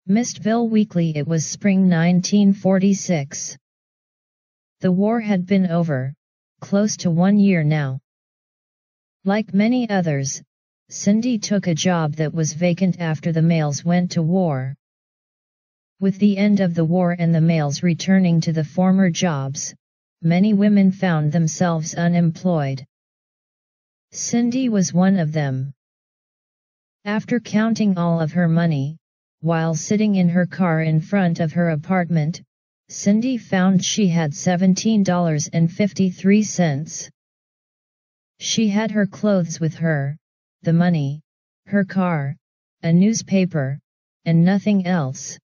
Mistville Weekly. It was spring 1946. The war had been over, close to 1 year now. Like many others, Cindy took a job that was vacant after the males went to war. With the end of the war and the males returning to the former jobs, many women found themselves unemployed. Cindy was one of them. After counting all of her money, while sitting in her car in front of her apartment, Cindy found she had $17.53. She had her clothes with her, the money, her car, a newspaper, and nothing else.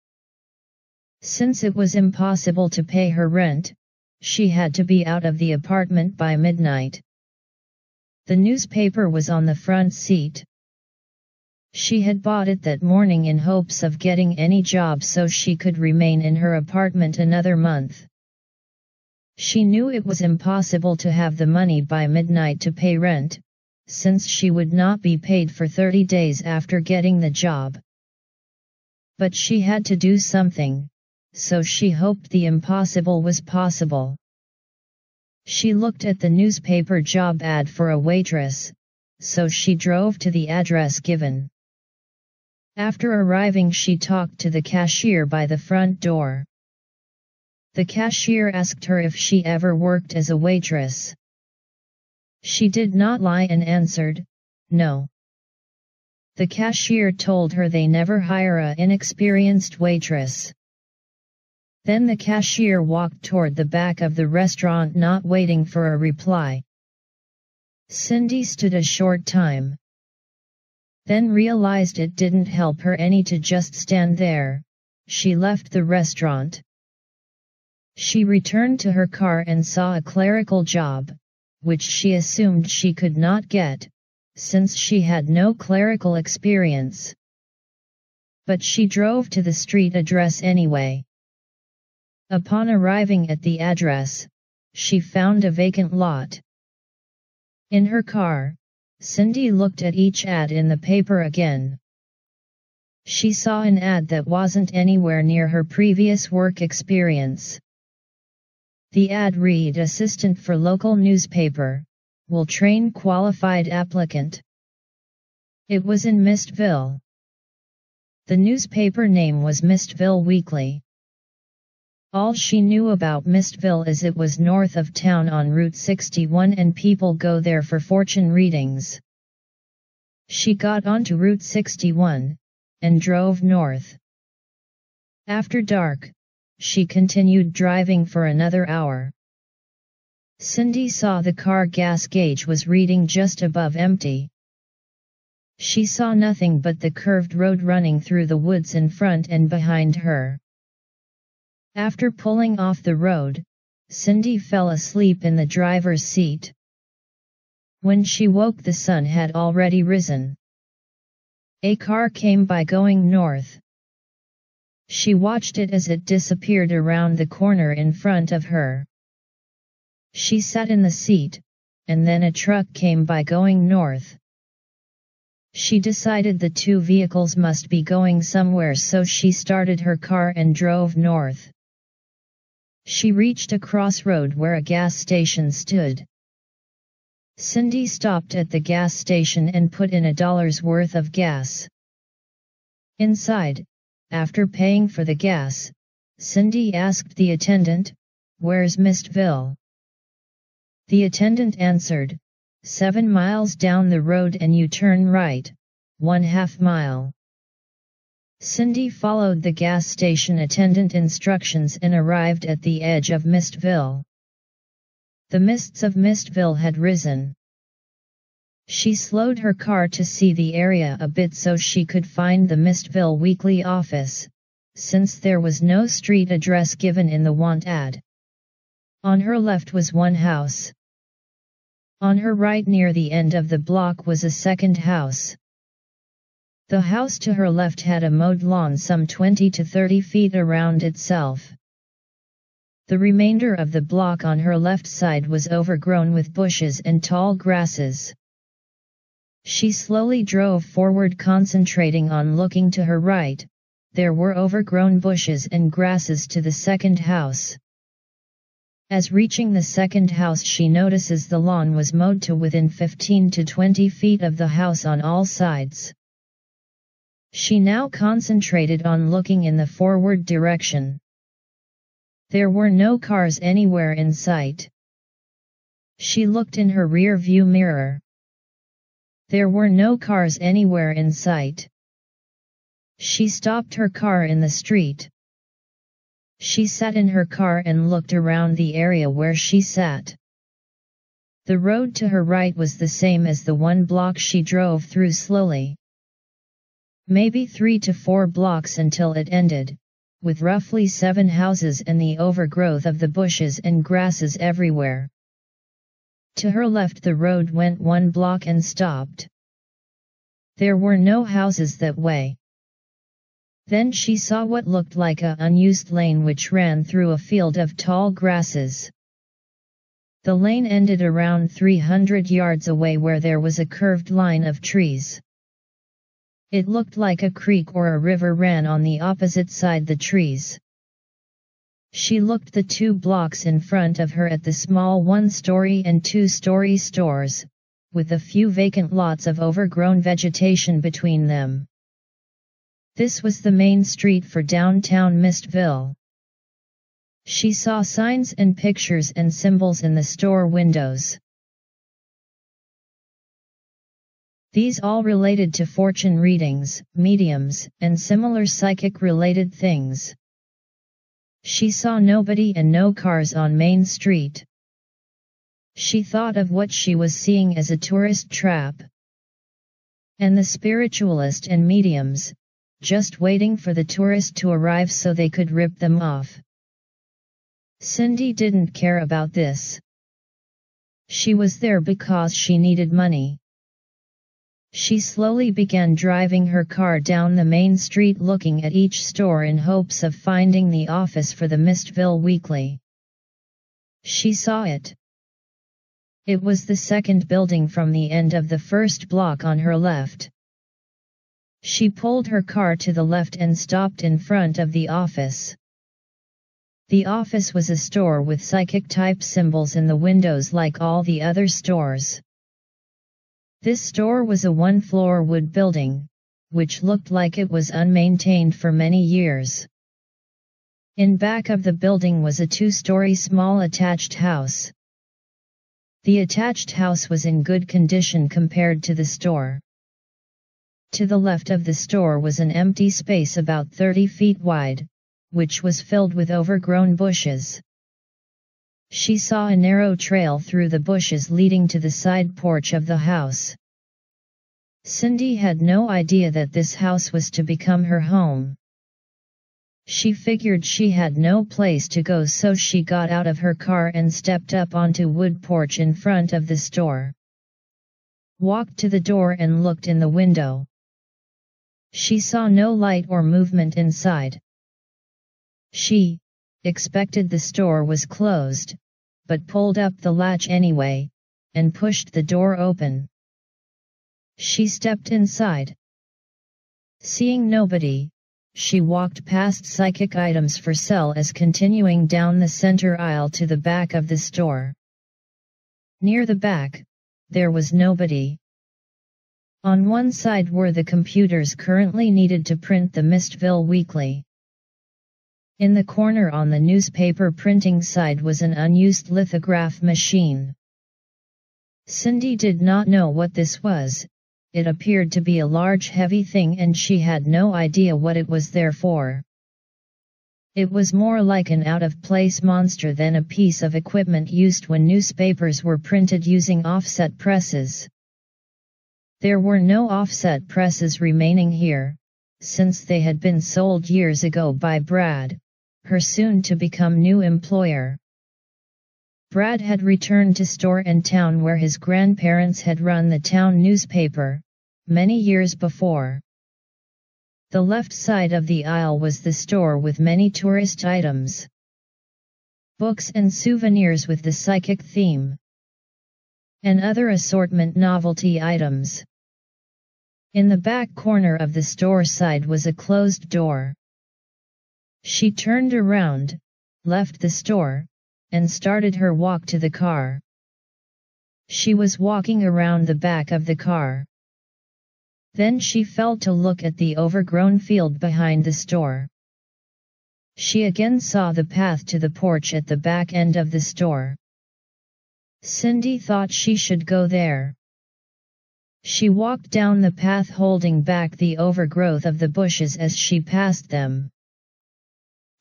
Since it was impossible to pay her rent, she had to be out of the apartment by midnight. The newspaper was on the front seat. She had bought it that morning in hopes of getting any job so she could remain in her apartment another month. She knew it was impossible to have the money by midnight to pay rent, since she would not be paid for 30 days after getting the job. But she had to do something, so she hoped the impossible was possible. She looked at the newspaper job ad for a waitress, so she drove to the address given. After arriving, she talked to the cashier by the front door. The cashier asked her if she ever worked as a waitress. She did not lie and answered, no. The cashier told her they never hire an inexperienced waitress. Then the cashier walked toward the back of the restaurant, not waiting for a reply. Cindy stood a short time. Then realized it didn't help her any to just stand there. She left the restaurant. She returned to her car and saw a clerical job, which she assumed she could not get, since she had no clerical experience. But she drove to the street address anyway. Upon arriving at the address, she found a vacant lot. In her car, Cindy looked at each ad in the paper again. She saw an ad that wasn't anywhere near her previous work experience. The ad read, "Assistant for local newspaper, will train qualified applicant." It was in Mistville. The newspaper name was Mistville Weekly. All she knew about Mistville is it was north of town on Route 61 and people go there for fortune readings. She got onto Route 61, and drove north. After dark, she continued driving for another hour. Cindy saw the car gas gauge was reading just above empty. She saw nothing but the curved road running through the woods in front and behind her. After pulling off the road, Cindy fell asleep in the driver's seat. When she woke, the sun had already risen. A car came by going north. She watched it as it disappeared around the corner in front of her. She sat in the seat, and then a truck came by going north. She decided the two vehicles must be going somewhere, so she started her car and drove north. She reached a crossroad where a gas station stood. Cindy stopped at the gas station and put in $1 worth of gas. Inside, after paying for the gas, Cindy asked the attendant, "Where's Mistville?" The attendant answered, 7 miles down the road and you turn right, 1/2 mile. Cindy followed the gas station attendant instructions and arrived at the edge of Mistville. The mists of Mistville had risen. She slowed her car to see the area a bit so she could find the Mistville Weekly office, since there was no street address given in the want ad. On her left was one house. On her right near the end of the block was a second house. The house to her left had a mowed lawn some 20 to 30 feet around itself. The remainder of the block on her left side was overgrown with bushes and tall grasses. She slowly drove forward, concentrating on looking to her right, there were overgrown bushes and grasses to the second house. As reaching the second house, she notices the lawn was mowed to within 15 to 20 feet of the house on all sides. She now concentrated on looking in the forward direction. There were no cars anywhere in sight. She looked in her rear view mirror. There were no cars anywhere in sight. She stopped her car in the street. She sat in her car and looked around the area where she sat. The road to her right was the same as the one block she drove through slowly. Maybe 3 to 4 blocks until it ended, with roughly 7 houses and the overgrowth of the bushes and grasses everywhere. To her left the road went 1 block and stopped. There were no houses that way. Then she saw what looked like an unused lane which ran through a field of tall grasses. The lane ended around 300 yards away where there was a curved line of trees. It looked like a creek or a river ran on the opposite side the trees. She looked the 2 blocks in front of her at the small 1-story and 2-story stores, with a few vacant lots of overgrown vegetation between them. This was the main street for downtown Mistville. She saw signs and pictures and symbols in the store windows. These all related to fortune readings, mediums, and similar psychic-related things. She saw nobody and no cars on Main Street. She thought of what she was seeing as a tourist trap. And the spiritualists and mediums, just waiting for the tourist to arrive so they could rip them off. Cindy didn't care about this. She was there because she needed money. She slowly began driving her car down the main street looking at each store in hopes of finding the office for the Mistville Weekly. She saw it. It was the second building from the end of the first block on her left. She pulled her car to the left and stopped in front of the office. The office was a store with psychic-type symbols in the windows like all the other stores. This store was a 1-floor wood building, which looked like it was unmaintained for many years. In back of the building was a 2-story small attached house. The attached house was in good condition compared to the store. To the left of the store was an empty space about 30 feet wide, which was filled with overgrown bushes. She saw a narrow trail through the bushes leading to the side porch of the house. Cindy had no idea that this house was to become her home. She figured she had no place to go, so she got out of her car and stepped up onto wood porch in front of the store. Walked to the door and looked in the window. She saw no light or movement inside. She expected the store was closed, but pulled up the latch anyway, and pushed the door open. She stepped inside. Seeing nobody, she walked past psychic items for sale as continuing down the center aisle to the back of the store. Near the back, there was nobody. On one side were the computers currently needed to print the Mistville Weekly. In the corner on the newspaper printing side was an unused lithograph machine. Cindy did not know what this was. It appeared to be a large heavy thing and she had no idea what it was there for. It was more like an out-of-place monster than a piece of equipment used when newspapers were printed using offset presses. There were no offset presses remaining here, since they had been sold years ago by Brad, her soon-to-become new employer. Brad had returned to Store and Town where his grandparents had run the town newspaper, many years before. The left side of the aisle was the store with many tourist items. Books and souvenirs with the psychic theme. And other assortment novelty items. In the back corner of the store side was a closed door. She turned around, left the store, and started her walk to the car. She was walking around the back of the car. Then she fell to look at the overgrown field behind the store. She again saw the path to the porch at the back end of the store. Cindy thought she should go there. She walked down the path holding back the overgrowth of the bushes as she passed them.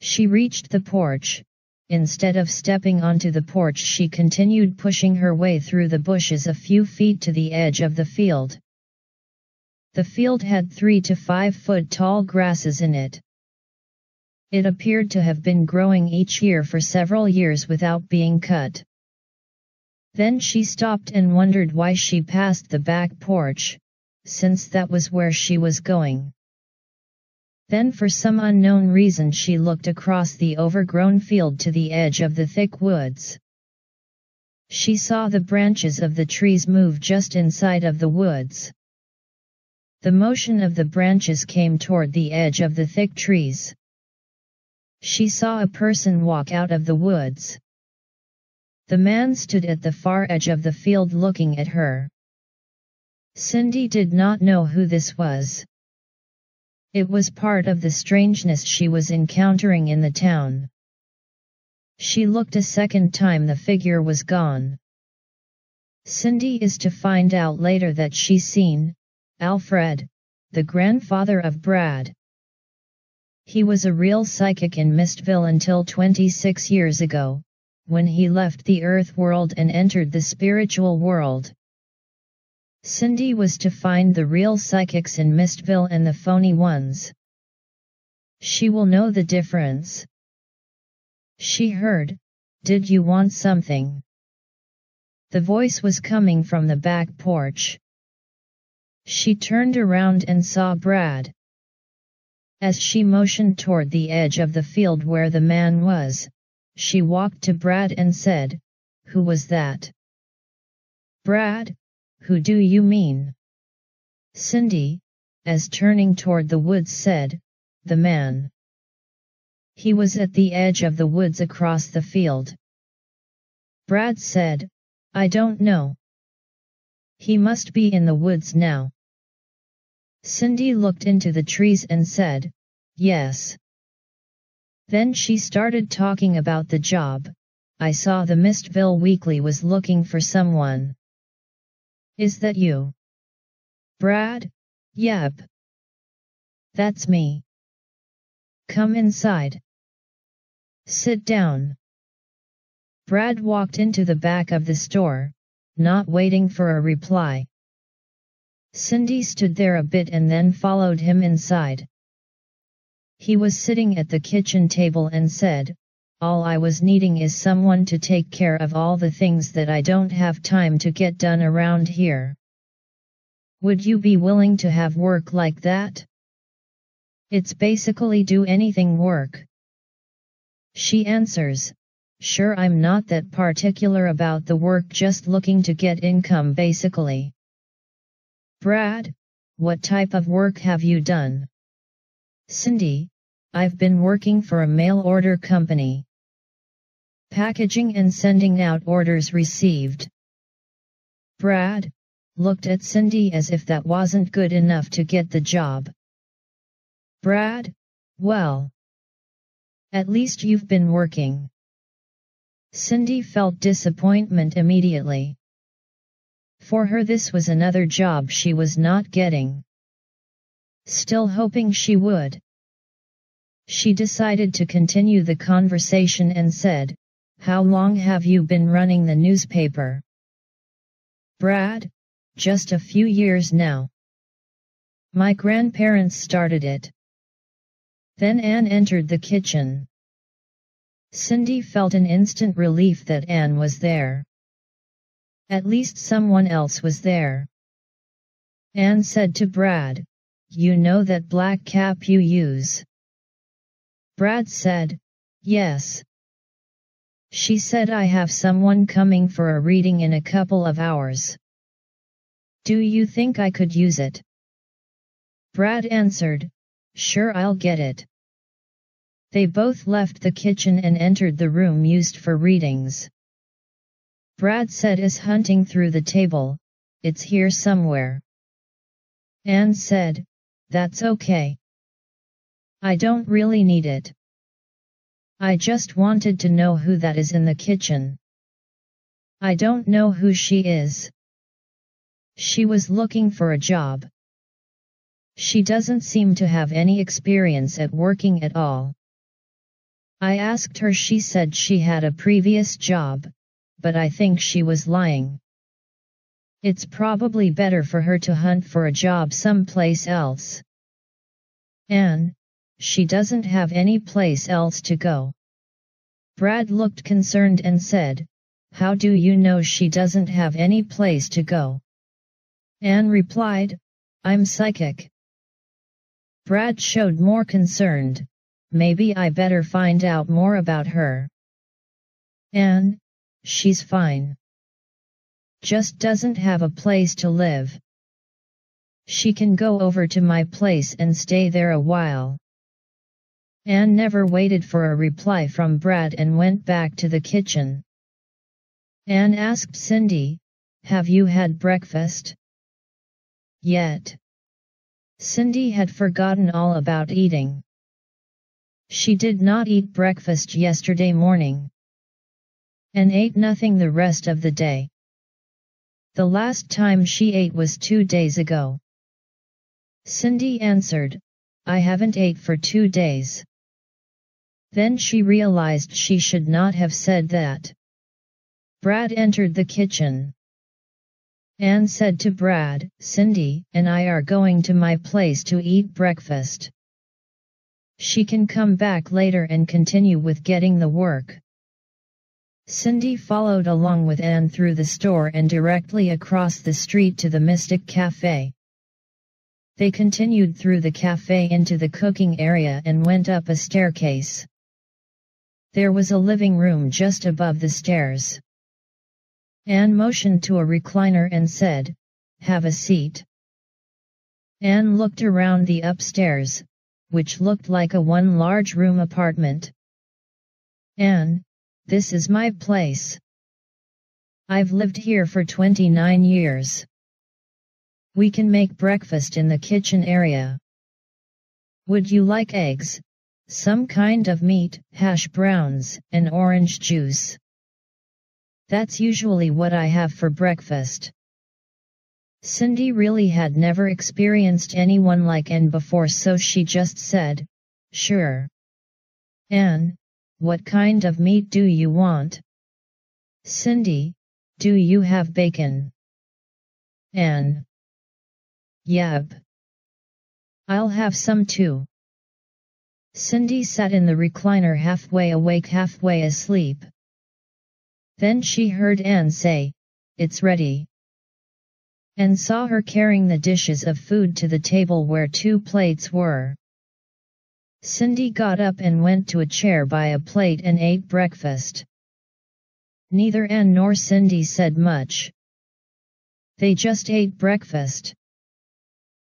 She reached the porch. Instead of stepping onto the porch, she continued pushing her way through the bushes a few feet to the edge of the field. The field had 3 to 5 foot tall grasses in it. It appeared to have been growing each year for several years without being cut. Then she stopped and wondered why she passed the back porch, since that was where she was going. Then for some unknown reason she looked across the overgrown field to the edge of the thick woods. She saw the branches of the trees move just inside of the woods. The motion of the branches came toward the edge of the thick trees. She saw a person walk out of the woods. The man stood at the far edge of the field looking at her. Cindy did not know who this was. It was part of the strangeness she was encountering in the town. She looked a second time. The figure was gone. Cindy is to find out later that she's seen Alfred, the grandfather of Brad. He was a real psychic in Mistville until 26 years ago, when he left the Earth world and entered the spiritual world. Cindy was to find the real psychics in Mistville and the phony ones. She will know the difference. She heard, "Did you want something?" The voice was coming from the back porch. She turned around and saw Brad. As she motioned toward the edge of the field where the man was, she walked to Brad and said, "Who was that?" "Brad? Who do you mean?" Cindy, as turning toward the woods, said, "The man. He was at the edge of the woods across the field." Brad said, "I don't know. He must be in the woods now." Cindy looked into the trees and said, "Yes." Then she started talking about the job. "I saw the Mistville Weekly was looking for someone." "Is that you?" "Brad?" "Yep. That's me." "Come inside. Sit down." Brad walked into the back of the store, not waiting for a reply. Cindy stood there a bit and then followed him inside. He was sitting at the kitchen table and said, "All I was needing is someone to take care of all the things that I don't have time to get done around here. Would you be willing to have work like that? It's basically do anything work." She answers, "Sure, I'm not that particular about the work, just looking to get income basically." "Brad, what type of work have you done?" Cindy, "I've been working for a mail order company. Packaging and sending out orders received." Brad looked at Cindy as if that wasn't good enough to get the job. "Brad, well, at least you've been working." Cindy felt disappointment immediately. For her, this was another job she was not getting. Still hoping she would, she decided to continue the conversation and said, "How long have you been running the newspaper?" "Brad, just a few years now. My grandparents started it." Then Anne entered the kitchen. Cindy felt an instant relief that Anne was there. At least someone else was there. Anne said to Brad, "You know that black cap you use?" Brad said, "Yes." She said, "I have someone coming for a reading in a couple of hours. Do you think I could use it?" Brad answered, "Sure, I'll get it." They both left the kitchen and entered the room used for readings. Brad said, "Is hunting through the table, it's here somewhere." Anne said, "That's okay. I don't really need it. I just wanted to know who that is in the kitchen." "I don't know who she is. She was looking for a job. She doesn't seem to have any experience at working at all. I asked her, she said she had a previous job, but I think she was lying. It's probably better for her to hunt for a job someplace else." "Anne, she doesn't have any place else to go." Brad looked concerned and said, "How do you know she doesn't have any place to go?" Anne replied, "I'm psychic." Brad showed more concerned. "Maybe I better find out more about her." "Anne, she's fine. Just doesn't have a place to live. She can go over to my place and stay there a while." Anne never waited for a reply from Brad and went back to the kitchen. Anne asked Cindy, "Have you had breakfast yet?" Cindy had forgotten all about eating. She did not eat breakfast yesterday morning, and ate nothing the rest of the day. The last time she ate was 2 days ago. Cindy answered, "I haven't ate for 2 days." Then she realized she should not have said that. Brad entered the kitchen. Anne said to Brad, "Cindy and I are going to my place to eat breakfast. She can come back later and continue with getting the work." Cindy followed along with Anne through the store and directly across the street to the Mystic Cafe. They continued through the cafe into the cooking area and went up a staircase. There was a living room just above the stairs. Anne motioned to a recliner and said, "Have a seat." Anne looked around the upstairs, which looked like a one large room apartment. "Anne, this is my place. I've lived here for 29 years. We can make breakfast in the kitchen area. Would you like eggs, some kind of meat, hash browns, and orange juice? That's usually what I have for breakfast." Cindy really had never experienced anyone like Anne before, so she just said, "Sure." "Anne, what kind of meat do you want?" "Cindy, do you have bacon?" "Anne, yep. I'll have some too." Cindy sat in the recliner, halfway awake, halfway asleep. Then she heard Anne say, "It's ready," and saw her carrying the dishes of food to the table where 2 plates were. Cindy got up and went to a chair by a plate and ate breakfast. Neither Anne nor Cindy said much. They just ate breakfast.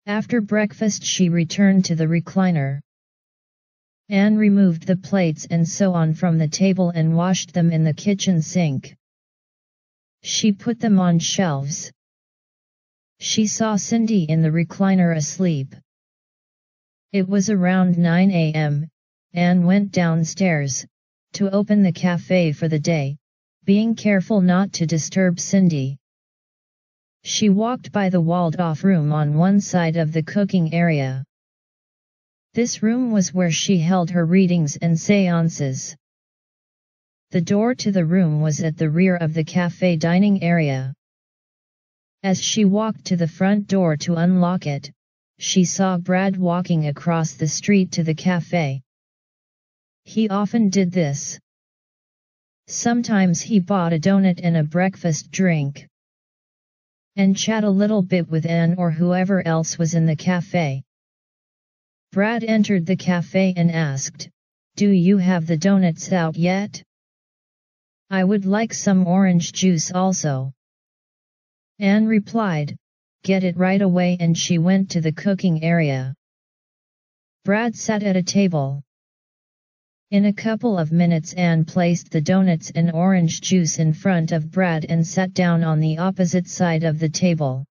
After breakfast she returned to the recliner. Anne removed the plates and so on from the table and washed them in the kitchen sink. She put them on shelves. She saw Cindy in the recliner asleep. It was around 9 a.m. Anne went downstairs to open the cafe for the day, being careful not to disturb Cindy. She walked by the walled-off room on one side of the cooking area. This room was where she held her readings and seances. The door to the room was at the rear of the cafe dining area. As she walked to the front door to unlock it, she saw Brad walking across the street to the cafe. He often did this. Sometimes he bought a donut and a breakfast drink, and chat a little bit with Anne or whoever else was in the cafe. Brad entered the cafe and asked, "Do you have the donuts out yet? I would like some orange juice also." Anne replied, "Get it right away," and she went to the cooking area. Brad sat at a table. In a couple of minutes Anne placed the donuts and orange juice in front of Brad and sat down on the opposite side of the table.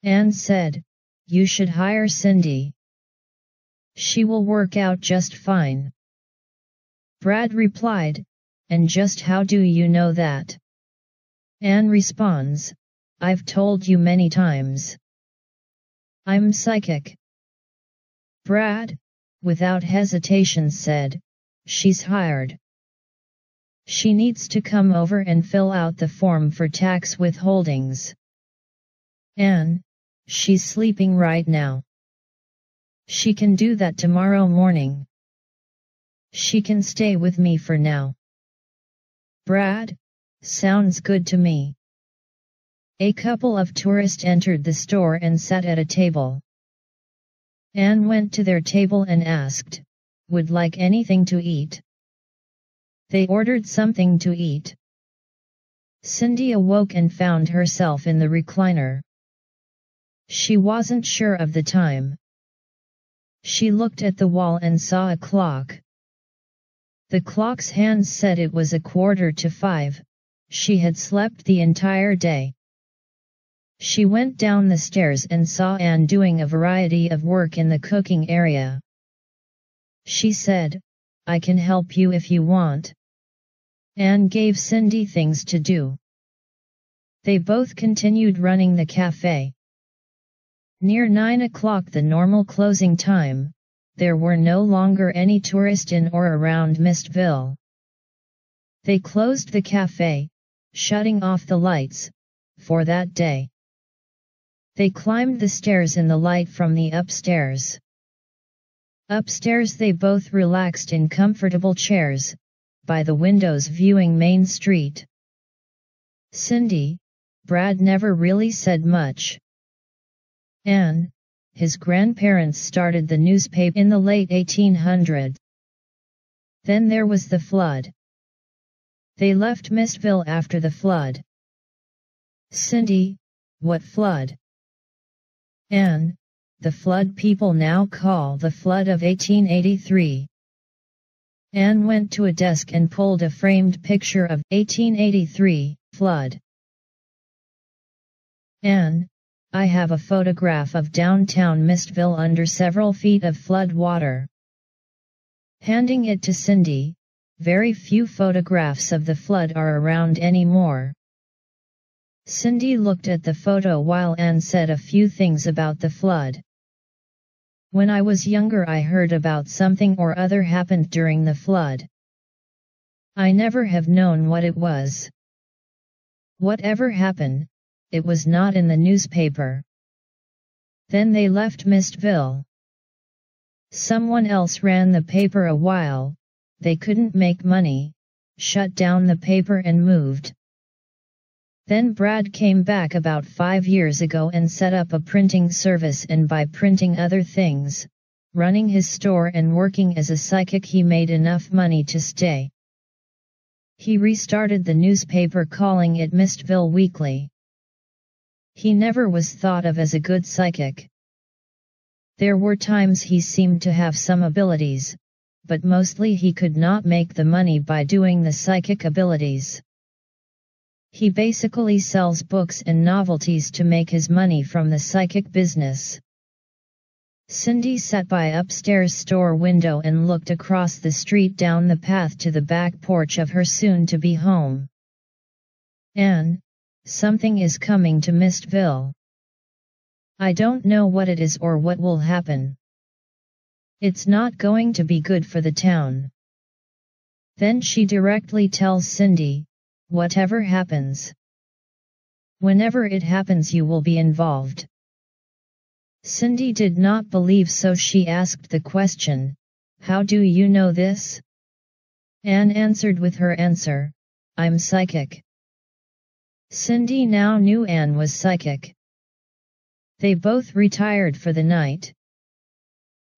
Anne said, "You should hire Cindy. She will work out just fine." Brad replied, "And just how do you know that?" Anne responds, "I've told you many times. I'm psychic." Brad, without hesitation said, "She's hired. She needs to come over and fill out the form for tax withholdings. Anne, she's sleeping right now. She can do that tomorrow morning. She can stay with me for now." Brad, "Sounds good to me." A couple of tourists entered the store and sat at a table. Anne went to their table and asked, "Would like anything to eat?" They ordered something to eat. Cindy awoke and found herself in the recliner. She wasn't sure of the time. She looked at the wall and saw a clock. The clock's hands said it was 4:45. She had slept the entire day. She went down the stairs and saw Anne doing a variety of work in the cooking area. She said, "I can help you if you want." Anne gave Cindy things to do. They both continued running the cafe. Near 9 o'clock, the normal closing time, there were no longer any tourists in or around Mistville. They closed the cafe, shutting off the lights, for that day. They climbed the stairs in the light from the upstairs. Upstairs they both relaxed in comfortable chairs, by the windows viewing Main Street. Cindy, Brad never really said much. Anne, his grandparents started the newspaper in the late 1800s. Then there was the flood. They left Mistville after the flood. Cindy, what flood? Anne, the flood people now call the flood of 1883. Anne went to a desk and pulled a framed picture of 1883 flood. Anne, I have a photograph of downtown Mistville under several feet of flood water. Handing it to Cindy, very few photographs of the flood are around anymore. Cindy looked at the photo while Anne said a few things about the flood. When I was younger I heard about something or other happened during the flood. I never have known what it was. Whatever happened, it was not in the newspaper. Then they left Mistville. Someone else ran the paper a while, they couldn't make money, shut down the paper and moved. Then Brad came back about 5 years ago and set up a printing service, and by printing other things, running his store and working as a psychic he made enough money to stay. He restarted the newspaper calling it Mistville Weekly. He never was thought of as a good psychic. There were times he seemed to have some abilities, but mostly he could not make the money by doing the psychic abilities. He basically sells books and novelties to make his money from the psychic business. Cindy sat by upstairs store window and looked across the street down the path to the back porch of her soon-to-be home. Anne, something is coming to Mistville. I don't know what it is or what will happen. It's not going to be good for the town. Then she directly tells Cindy, whatever happens. Whenever it happens you will be involved. Cindy did not believe, so she asked the question, how do you know this? Anne answered with her answer, I'm psychic. Cindy now knew Anne was psychic. They both retired for the night.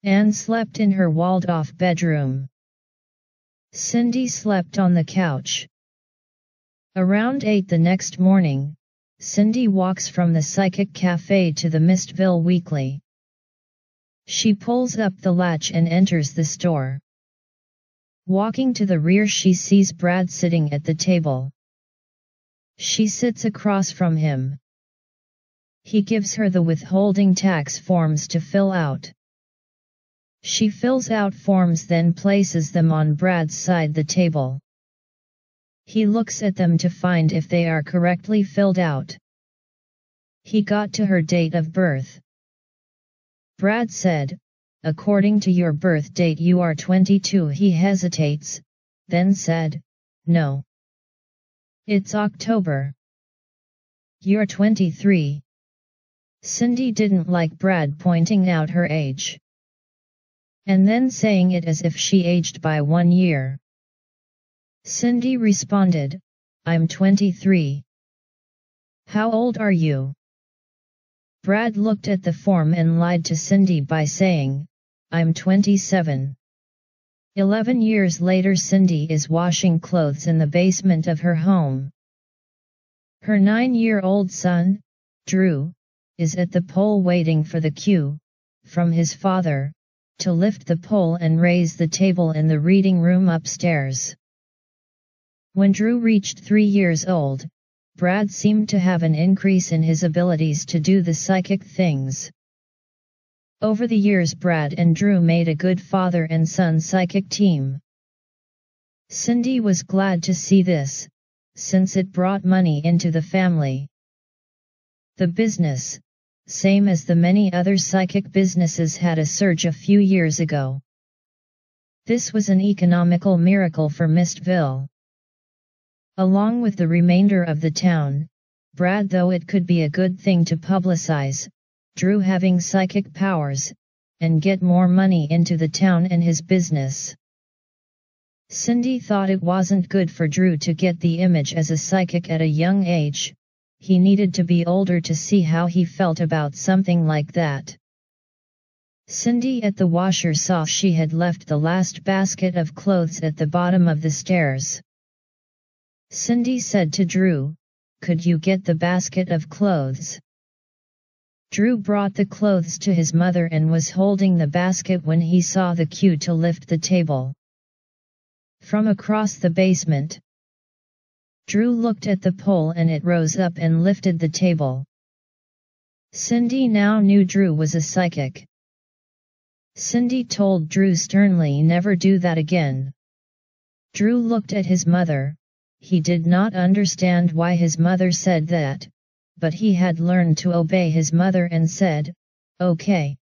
Anne slept in her walled-off bedroom. Cindy slept on the couch. Around 8 the next morning, Cindy walks from the psychic cafe to the Mistville Weekly. She pulls up the latch and enters the store. Walking to the rear, she sees Brad sitting at the table. She sits across from him. He gives her the withholding tax forms to fill out. She fills out forms, then places them on Brad's side the table. He looks at them to find if they are correctly filled out. He got to her date of birth. Brad said, "According to your birth date you are 22." He hesitates, then said, "No. It's October." "You're 23. Cindy didn't like Brad pointing out her age, and then saying it as if she aged by 1 year. Cindy responded, "I'm 23. How old are you?" Brad looked at the form and lied to Cindy by saying, "I'm 27. 11 years later, Cindy is washing clothes in the basement of her home. Her 9-year-old son, Drew, is at the pole waiting for the cue from his father to lift the pole and raise the table in the reading room upstairs. When Drew reached 3 years old, Brad seemed to have an increase in his abilities to do the psychic things. Over the years, Brad and Drew made a good father and son psychic team. Cindy was glad to see this, since it brought money into the family. The business, same as the many other psychic businesses, had a surge a few years ago. This was an economical miracle for Mistville. Along with the remainder of the town, Brad thought it could be a good thing to publicize Drew having psychic powers, and get more money into the town and his business. Cindy thought it wasn't good for Drew to get the image as a psychic at a young age. He needed to be older to see how he felt about something like that. Cindy at the washer saw she had left the last basket of clothes at the bottom of the stairs. Cindy said to Drew, "Could you get the basket of clothes?" Drew brought the clothes to his mother and was holding the basket when he saw the cue to lift the table from across the basement. Drew looked at the pole and it rose up and lifted the table. Cindy now knew Drew was a psychic. Cindy told Drew sternly, "Never do that again." Drew looked at his mother. He did not understand why his mother said that, but he had learned to obey his mother and said, "Okay.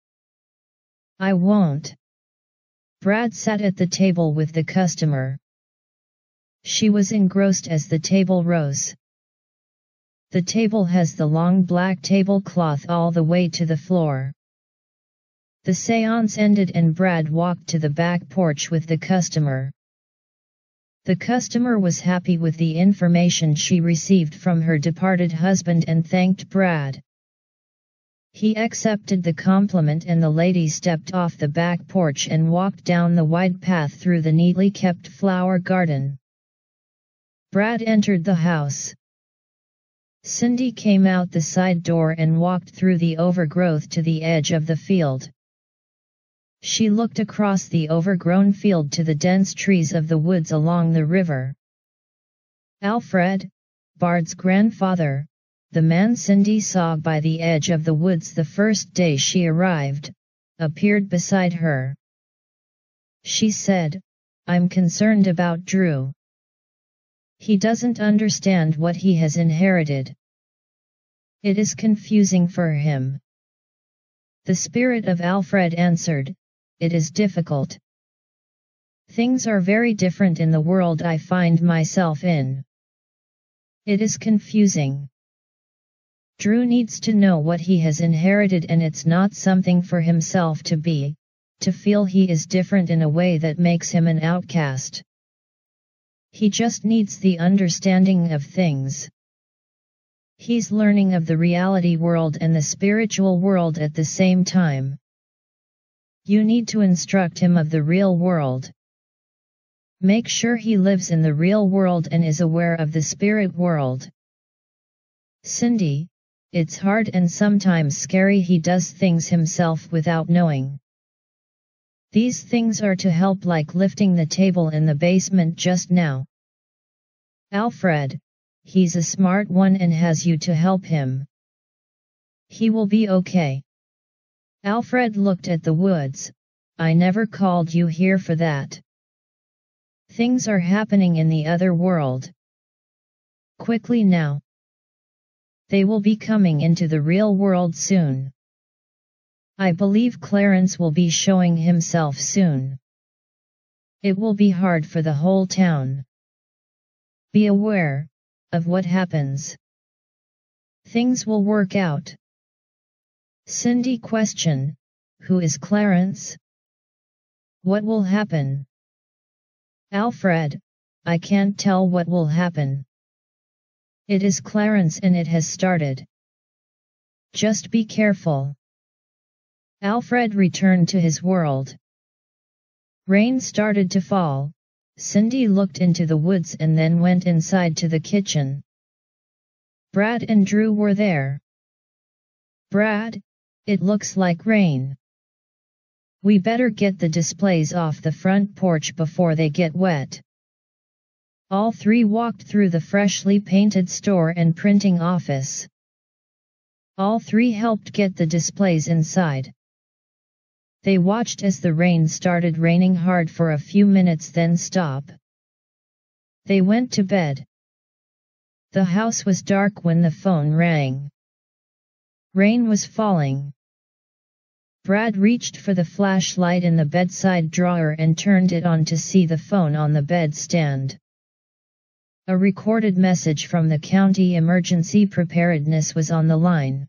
I won't." Brad sat at the table with the customer. She was engrossed as the table rose. The table has the long black tablecloth all the way to the floor. The seance ended and Brad walked to the back porch with the customer. The customer was happy with the information she received from her departed husband and thanked Brad. He accepted the compliment and the lady stepped off the back porch and walked down the wide path through the neatly kept flower garden. Brad entered the house. Cindy came out the side door and walked through the overgrowth to the edge of the field. She looked across the overgrown field to the dense trees of the woods along the river. Alfred, Bard's grandfather, the man Cindy saw by the edge of the woods the first day she arrived, appeared beside her. She said, "I'm concerned about Drew. He doesn't understand what he has inherited. It is confusing for him." The spirit of Alfred answered, "It is difficult. Things are very different in the world I find myself in. It is confusing. Drew needs to know what he has inherited, and it's not something for himself to feel he is different in a way that makes him an outcast. He just needs the understanding of things. He's learning of the reality world and the spiritual world at the same time. You need to instruct him of the real world. Make sure he lives in the real world and is aware of the spirit world. Cindy, it's hard and sometimes scary. He does things himself without knowing. These things are to help, like lifting the table in the basement just now. Alfred, he's a smart one and has you to help him. He will be okay. Alfred looked at the woods. I never called you here for that. Things are happening in the other world. Quickly now. They will be coming into the real world soon. I believe Clarence will be showing himself soon. It will be hard for the whole town. Be aware of what happens. Things will work out. Cindy question, who is Clarence? What will happen? Alfred, I can't tell what will happen. It is Clarence and it has started. Just be careful. Alfred returned to his world. Rain started to fall. Cindy looked into the woods and then went inside to the kitchen. Brad and Drew were there. Brad, it looks like rain. We better get the displays off the front porch before they get wet. All three walked through the freshly painted store and printing office. All three helped get the displays inside. They watched as the rain started raining hard for a few minutes then stop. They went to bed. The house was dark when the phone rang. Rain was falling. Brad reached for the flashlight in the bedside drawer and turned it on to see the phone on the bedstand. A recorded message from the county emergency preparedness was on the line.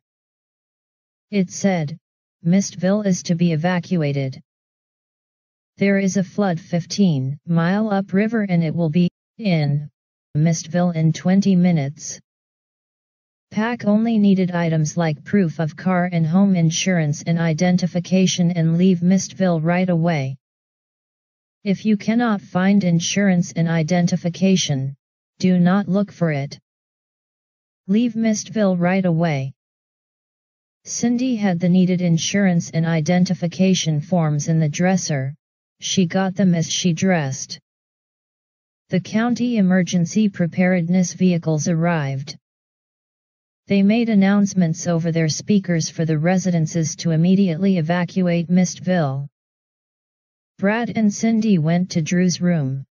It said, Mistville is to be evacuated. There is a flood 15 miles upriver and it will be in Mistville in 20 minutes. Pack only needed items like proof of car and home insurance and identification and leave Mistville right away. If you cannot find insurance and identification, do not look for it. Leave Mistville right away. Cindy had the needed insurance and identification forms in the dresser. She got them as she dressed. The county emergency preparedness vehicles arrived. They made announcements over their speakers for the residences to immediately evacuate Mistville. Brad and Cindy went to Drew's room.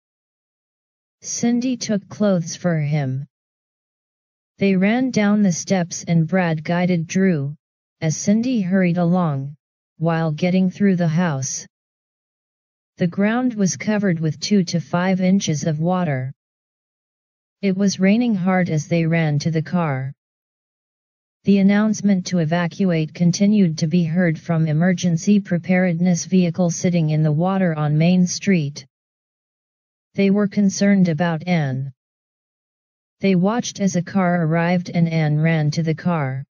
Cindy took clothes for him. They ran down the steps and Brad guided Drew, as Cindy hurried along, while getting through the house. The ground was covered with 2 to 5 inches of water. It was raining hard as they ran to the car. The announcement to evacuate continued to be heard from emergency preparedness vehicles sitting in the water on Main Street. They were concerned about Anne. They watched as a car arrived and Anne ran to the car.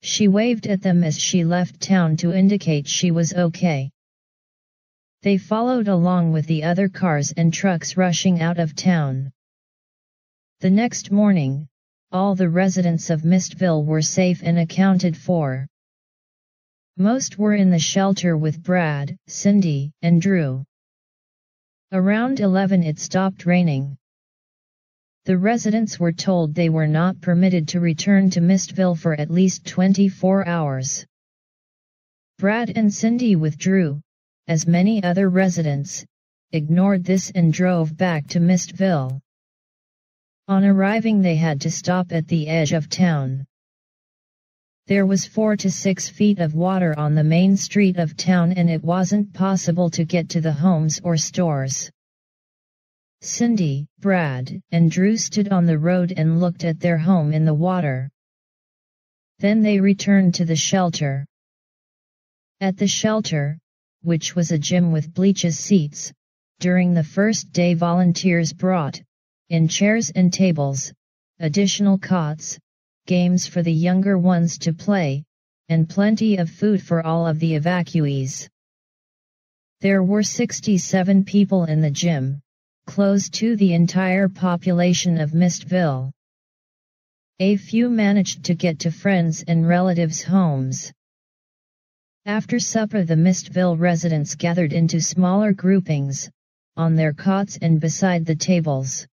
She waved at them as she left town to indicate she was okay. They followed along with the other cars and trucks rushing out of town. The next morning, all the residents of Mistville were safe and accounted for. Most were in the shelter with Brad, Cindy, and Drew. Around 11 it stopped raining. The residents were told they were not permitted to return to Mistville for at least 24 hours. Brad and Cindy withdrew, as many other residents ignored this and drove back to Mistville. On arriving they had to stop at the edge of town. There was 4 to 6 feet of water on the main street of town and it wasn't possible to get to the homes or stores. Cindy, Brad, and Drew stood on the road and looked at their home in the water. Then they returned to the shelter. At the shelter, which was a gym with bleachers seats, during the first day volunteers brought in chairs and tables, additional cots, games for the younger ones to play, and plenty of food for all of the evacuees. There were 67 people in the gym, close to the entire population of Mistville. A few managed to get to friends' and relatives' homes. After supper the Mistville residents gathered into smaller groupings, on their cots and beside the tables.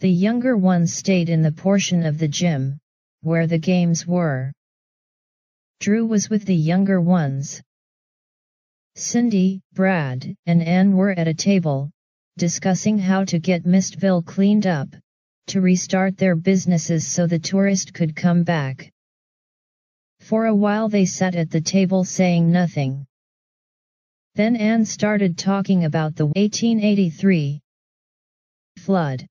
The younger ones stayed in the portion of the gym, where the games were. Drew was with the younger ones. Cindy, Brad, and Ann were at a table, discussing how to get Mistville cleaned up, to restart their businesses so the tourist could come back. For a while they sat at the table saying nothing. Then Ann started talking about the 1883 flood.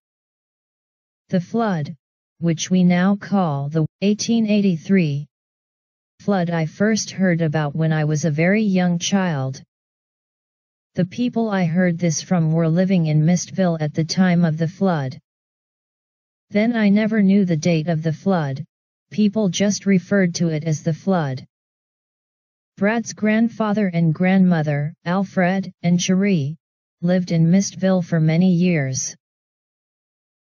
The flood, which we now call the 1883 flood, I first heard about when I was a very young child. The people I heard this from were living in Mistville at the time of the flood. Then I never knew the date of the flood, people just referred to it as the flood. Brad's grandfather and grandmother, Alfred and Cherie, lived in Mistville for many years.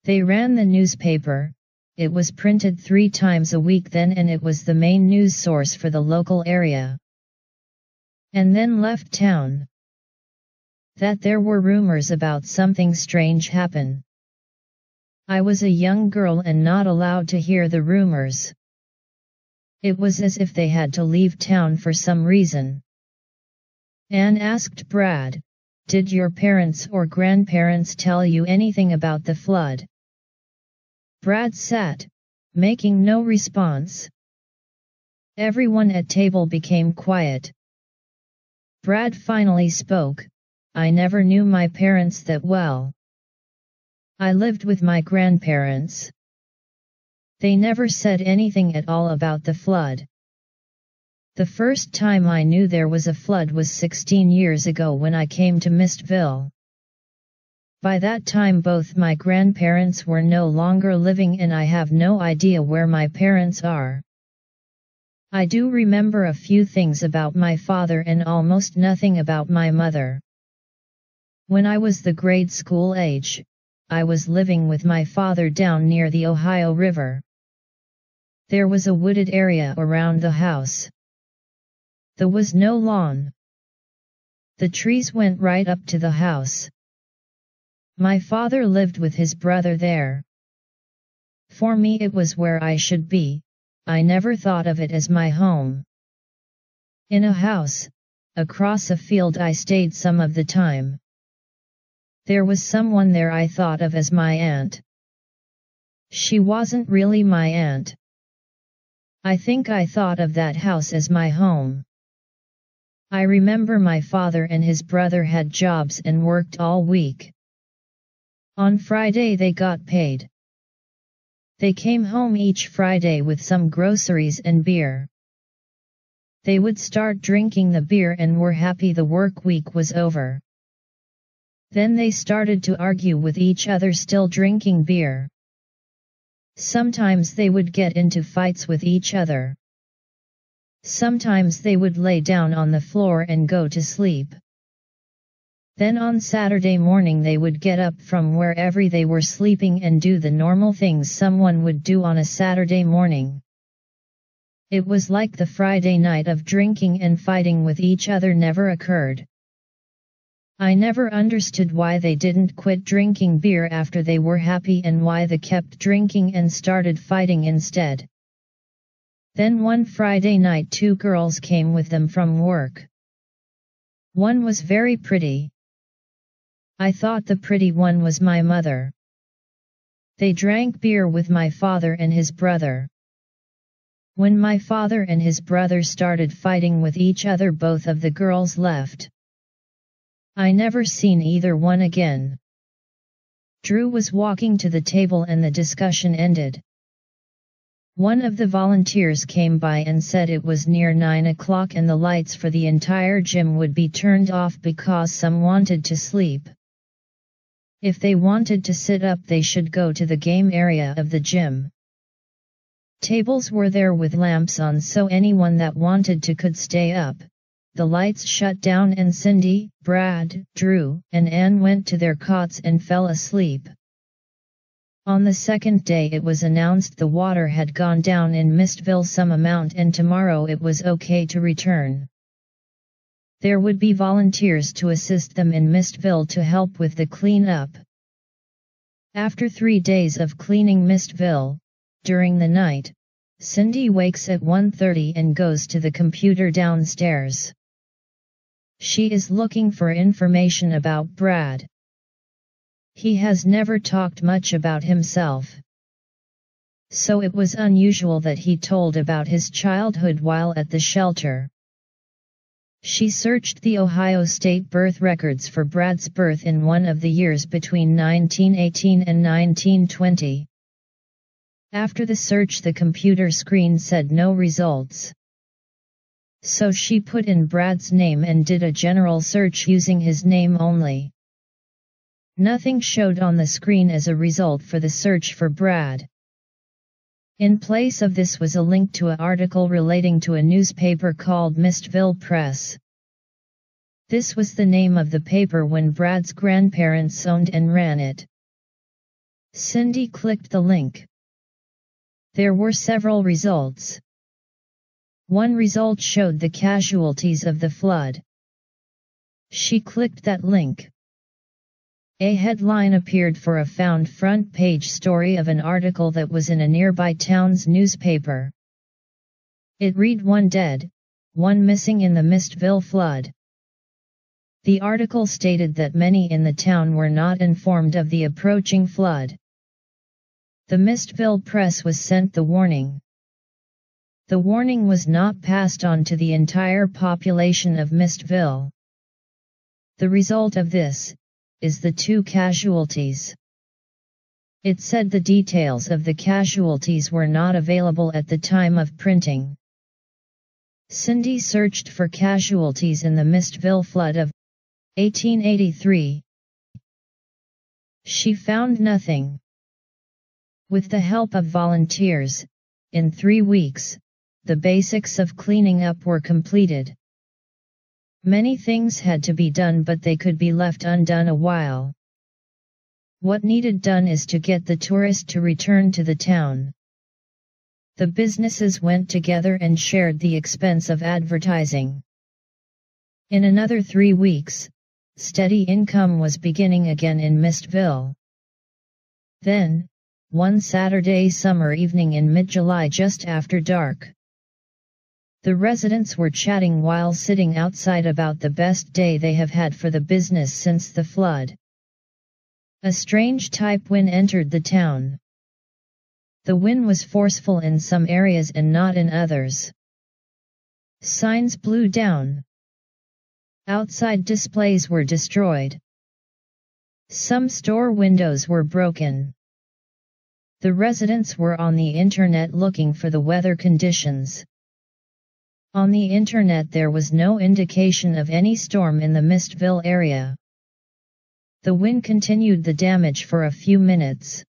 They ran the newspaper. It was printed 3 times a week then, and it was the main news source for the local area. And then left town. That there were rumors about something strange happen. I was a young girl and not allowed to hear the rumors. It was as if they had to leave town for some reason. Anne asked Brad, "Did your parents or grandparents tell you anything about the flood?" Brad sat, making no response. Everyone at table became quiet. Brad finally spoke, "I never knew my parents that well. I lived with my grandparents. They never said anything at all about the flood. The first time I knew there was a flood was 16 years ago when I came to Mistville. By that time both my grandparents were no longer living and I have no idea where my parents are. I do remember a few things about my father and almost nothing about my mother. When I was the grade school age, I was living with my father down near the Ohio River. There was a wooded area around the house. There was no lawn. The trees went right up to the house. My father lived with his brother there. For me it was where I should be, I never thought of it as my home. In a house, across a field I stayed some of the time. There was someone there I thought of as my aunt. She wasn't really my aunt. I think I thought of that house as my home. I remember my father and his brother had jobs and worked all week. On Friday they got paid. They came home each Friday with some groceries and beer. They would start drinking the beer and were happy the work week was over. Then they started to argue with each other still drinking beer. Sometimes they would get into fights with each other. Sometimes they would lay down on the floor and go to sleep. Then on Saturday morning they would get up from wherever they were sleeping and do the normal things someone would do on a Saturday morning. It was like the Friday night of drinking and fighting with each other never occurred. I never understood why they didn't quit drinking beer after they were happy and why they kept drinking and started fighting instead. Then one Friday night 2 girls came with them from work. One was very pretty. I thought the pretty one was my mother. They drank beer with my father and his brother. When my father and his brother started fighting with each other, both of the girls left. I never seen either one again. Drew was walking to the table and the discussion ended. One of the volunteers came by and said it was near 9 o'clock and the lights for the entire gym would be turned off because some wanted to sleep. If they wanted to sit up they should go to the game area of the gym. Tables were there with lamps on so anyone that wanted to could stay up. The lights shut down and Cindy, Brad, Drew, and Ann went to their cots and fell asleep. On the second day it was announced the water had gone down in Mistville some amount and tomorrow it was okay to return. There would be volunteers to assist them in Mistville to help with the cleanup. After 3 days of cleaning Mistville, during the night, Cindy wakes at 1:30 and goes to the computer downstairs. She is looking for information about Brad. He has never talked much about himself. So it was unusual that he told about his childhood while at the shelter. She searched the Ohio state birth records for Brad's birth in one of the years between 1918 and 1920. After the search, the computer screen said no results. So she put in Brad's name and did a general search using his name only. Nothing showed on the screen as a result for the search for Brad. In place of this was a link to an article relating to a newspaper called Mistville Press. This was the name of the paper when Brad's grandparents owned and ran it. Cindy clicked the link. There were several results. One result showed the casualties of the flood. She clicked that link. A headline appeared for a found front page story of an article that was in a nearby town's newspaper. It read 1 dead, 1 missing in the Mistville flood. The article stated that many in the town were not informed of the approaching flood. The Mistville Press was sent the warning. The warning was not passed on to the entire population of Mistville. The result of this is the 2 casualties. It said the details of the casualties were not available at the time of printing. Cindy searched for casualties in the Mistville flood of 1883. She found nothing. With the help of volunteers, in 3 weeks, the basics of cleaning up were completed. Many things had to be done, but they could be left undone a while. What needed done is to get the tourist to return to the town. The businesses went together and shared the expense of advertising. In another 3 weeks, steady income was beginning again in Mistville. Then, one Saturday summer evening in mid-July just after dark, the residents were chatting while sitting outside about the best day they have had for the business since the flood. A strange type wind entered the town. The wind was forceful in some areas and not in others. Signs blew down. Outside displays were destroyed. Some store windows were broken. The residents were on the internet looking for the weather conditions. On the internet there was no indication of any storm in the Mistville area. The wind continued the damage for a few minutes.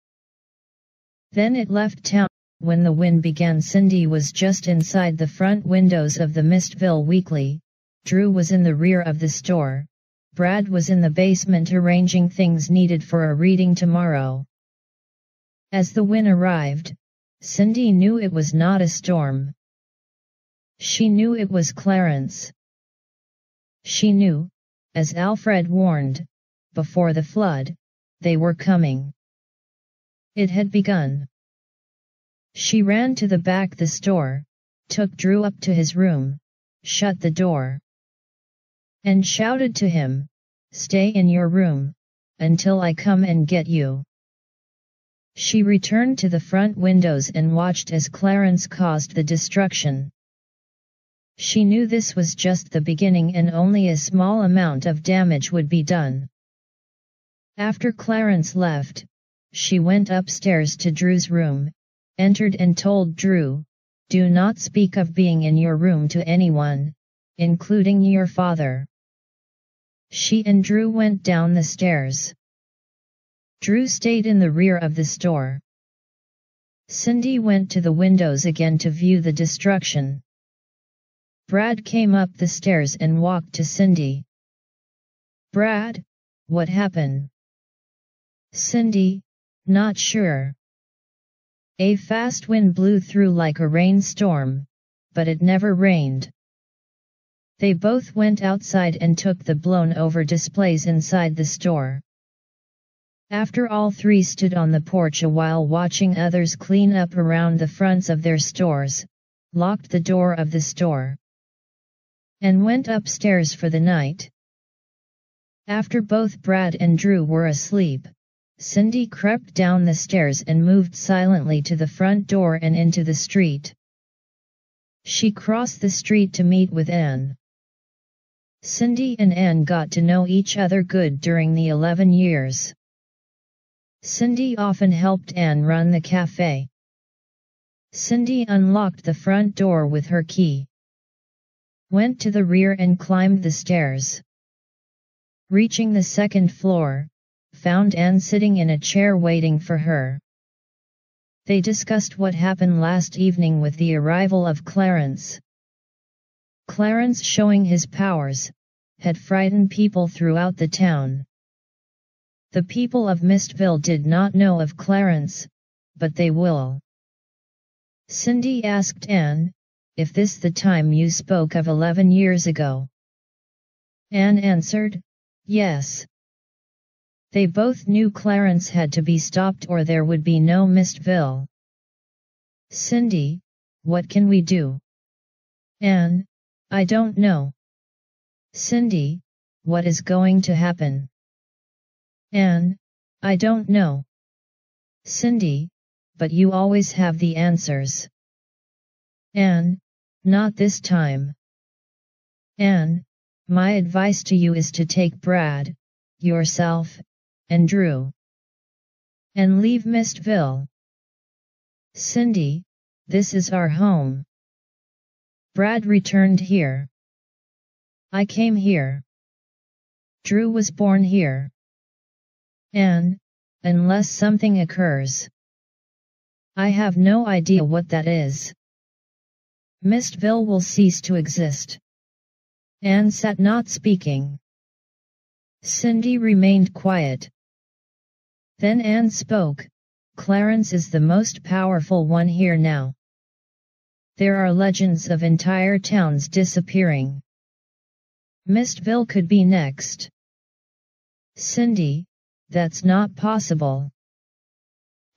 Then it left town. When the wind began, Cindy was just inside the front windows of the Mistville Weekly. Drew was in the rear of the store. Brad was in the basement arranging things needed for a reading tomorrow. As the wind arrived, Cindy knew it was not a storm. She knew it was Clarence. She knew, as Alfred warned, before the flood, they were coming. It had begun. She ran to the back of the store, took Drew up to his room, shut the door, and shouted to him, "Stay in your room, until I come and get you." She returned to the front windows and watched as Clarence caused the destruction. She knew this was just the beginning and only a small amount of damage would be done. After Clarence left, she went upstairs to Drew's room, entered and told Drew, "Do not speak of being in your room to anyone, including your father." She and Drew went down the stairs. Drew stayed in the rear of the store. Cindy went to the windows again to view the destruction. Brad came up the stairs and walked to Cindy. "Brad, what happened?" "Cindy, Not sure. A fast wind blew through like a rainstorm, but it never rained. They both went outside and took the blown-over displays inside the store. After all three stood on the porch a while watching others clean up around the fronts of their stores, locked the door of the store, and went upstairs for the night. After both Brad and Drew were asleep, Cindy crept down the stairs and moved silently to the front door and into the street. She crossed the street to meet with Anne. Cindy and Anne got to know each other good during the 11 years. Cindy often helped Anne run the cafe. Cindy unlocked the front door with her key, went to the rear and climbed the stairs. Reaching the second floor, found Anne sitting in a chair waiting for her. They discussed what happened last evening with the arrival of Clarence. Clarence, showing his powers, had frightened people throughout the town. The people of Mistville did not know of Clarence, but they will. Cindy asked Anne, "If this the time you spoke of 11 years ago?" Anne answered, "Yes." They both knew Clarence had to be stopped or there would be no Mistville. "Cindy, what can we do?" Anne, "I don't know." Cindy, "What is going to happen?" Anne, "I don't know." Cindy, "But you always have the answers." Anne, "Not this time." Anne, "My advice to you is to take Brad, yourself, and Drew, and leave Mistville." Cindy, "This is our home. Brad returned here. I came here. Drew was born here." Anne, "Unless something occurs. I have no idea what that is. Mistville will cease to exist." Anne sat not speaking. Cindy remained quiet. Then Anne spoke, "Clarence is the most powerful one here now. There are legends of entire towns disappearing. Mistville could be next." Cindy, "That's not possible."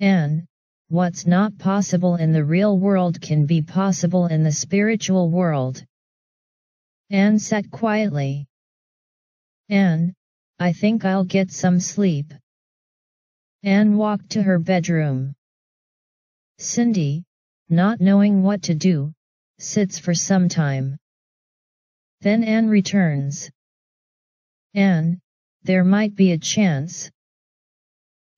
Anne, "What's not possible in the real world can be possible in the spiritual world." Anne sat quietly. Anne, "I think I'll get some sleep." Anne walked to her bedroom. Cindy, not knowing what to do, sits for some time. Then Anne returns. Anne, "There might be a chance.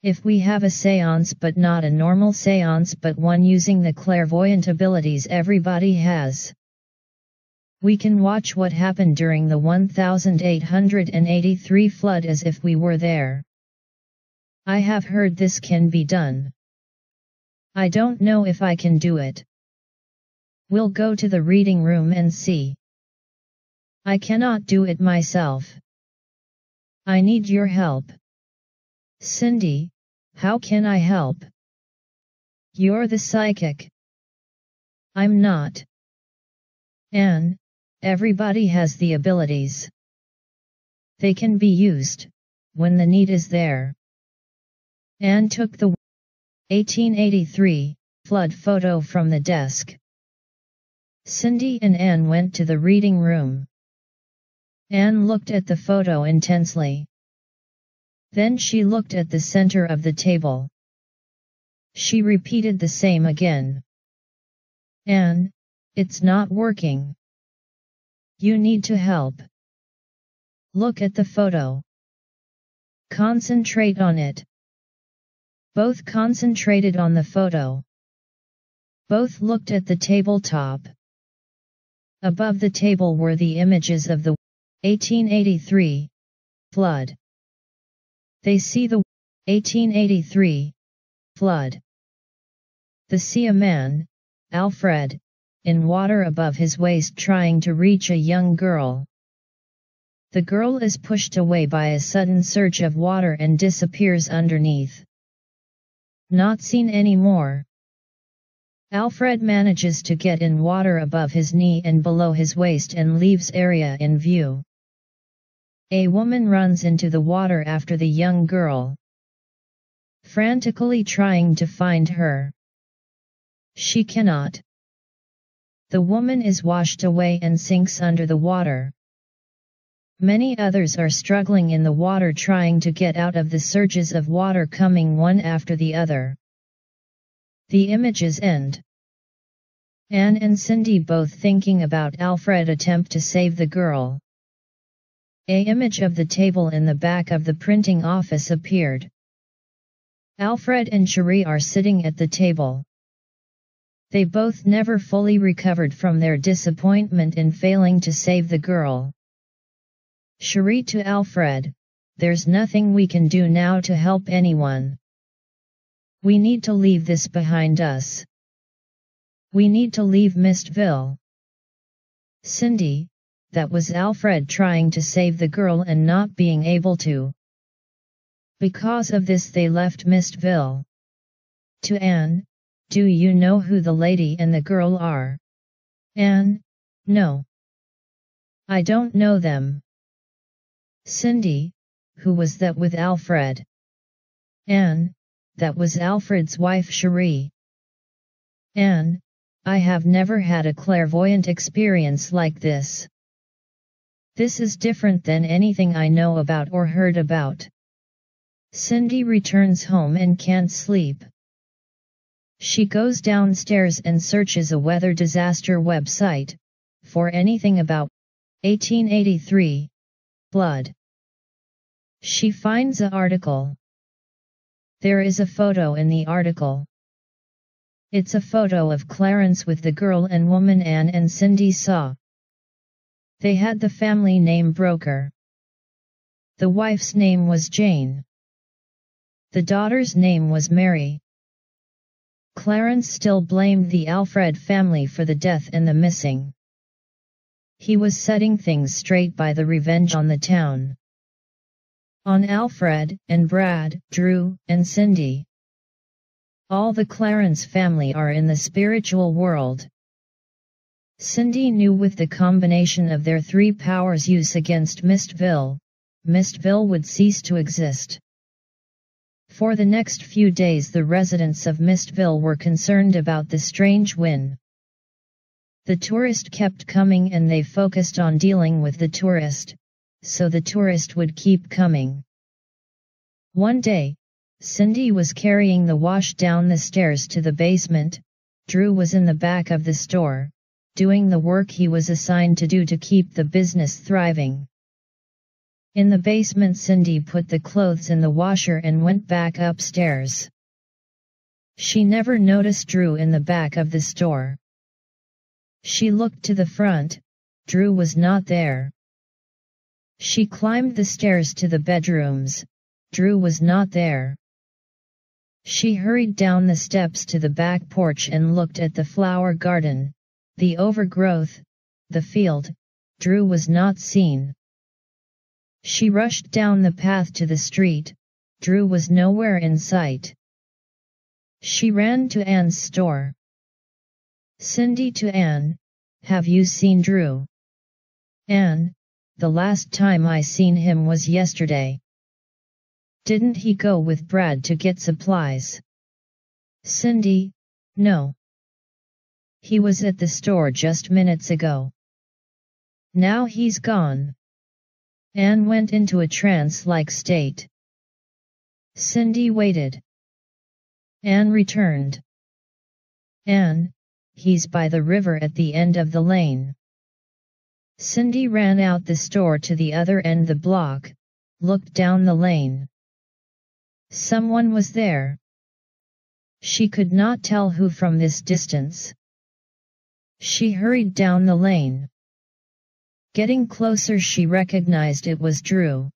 If we have a seance, but not a normal seance but one using the clairvoyant abilities everybody has. We can watch what happened during the 1883 flood as if we were there. I have heard this can be done. I don't know if I can do it. We'll go to the reading room and see. I cannot do it myself. I need your help." Cindy, "How can I help? You're the psychic." "I'm not." Anne, "Everybody has the abilities. They can be used, when the need is there." Anne took the 1883 flood photo from the desk. Cindy and Anne went to the reading room. Anne looked at the photo intensely. Then she looked at the center of the table. She repeated the same again. "Anne, it's not working. You need to help. Look at the photo. Concentrate on it." Both concentrated on the photo. Both looked at the tabletop. Above the table were the images of the 1883 flood. They see the 1883 flood. They see a man, Alfred, in water above his waist trying to reach a young girl. The girl is pushed away by a sudden surge of water and disappears underneath. Not seen anymore. Alfred manages to get in water above his knee and below his waist and leaves area in view. A woman runs into the water after the young girl, frantically trying to find her. She cannot. The woman is washed away and sinks under the water. Many others are struggling in the water trying to get out of the surges of water coming one after the other. The images end. Anne and Cindy both thinking about Alfred's attempt to save the girl. An image of the table in the back of the printing office appeared. Alfred and Cherie are sitting at the table. They both never fully recovered from their disappointment in failing to save the girl. Cherie to Alfred, "There's nothing we can do now to help anyone. We need to leave this behind us. We need to leave Mistville." Cindy, "That was Alfred trying to save the girl and not being able to. Because of this they left Mistville." To Anne, "Do you know who the lady and the girl are?" Anne, "No. I don't know them." Cindy, "Who was that with Alfred?" Anne, "That was Alfred's wife Cherie." Anne, "I have never had a clairvoyant experience like this. This is different than anything I know about or heard about." Cindy returns home and can't sleep. She goes downstairs and searches a weather disaster website for anything about 1883 blood. She finds an article. There is a photo in the article. It's a photo of Clarence with the girl and woman Anne and Cindy saw. They had the family name Broker. The wife's name was Jane. The daughter's name was Mary. Clarence still blamed the Alfred family for the death and the missing. He was setting things straight by the revenge on the town. On Alfred, and Brad, Drew, and Cindy. All the Clarence family are in the spiritual world. Cindy knew with the combination of their three powers use against Mistville, Mistville would cease to exist. For the next few days the residents of Mistville were concerned about the strange wind. The tourist kept coming and they focused on dealing with the tourist, so the tourist would keep coming. One day, Cindy was carrying the wash down the stairs to the basement. Drew was in the back of the store, doing the work he was assigned to do to keep the business thriving. In the basement Cindy put the clothes in the washer and went back upstairs. She never noticed Drew in the back of the store. She looked to the front. Drew was not there. She climbed the stairs to the bedrooms. Drew was not there. She hurried down the steps to the back porch and looked at the flower garden, the overgrowth, the field. Drew was not seen. She rushed down the path to the street. Drew was nowhere in sight. She ran to Anne's store. Cindy to Anne, "Have you seen Drew?" Anne, "The last time I seen him was yesterday." "Didn't he go with Brad to get supplies?" Cindy, "No. He was at the store just minutes ago. Now he's gone." Anne went into a trance-like state. Cindy waited. Anne returned. "Anne, he's by the river at the end of the lane." Cindy ran out the store to the other end the block, looked down the lane. Someone was there. She could not tell who from this distance. She hurried down the lane. Getting closer she recognized it was Drew.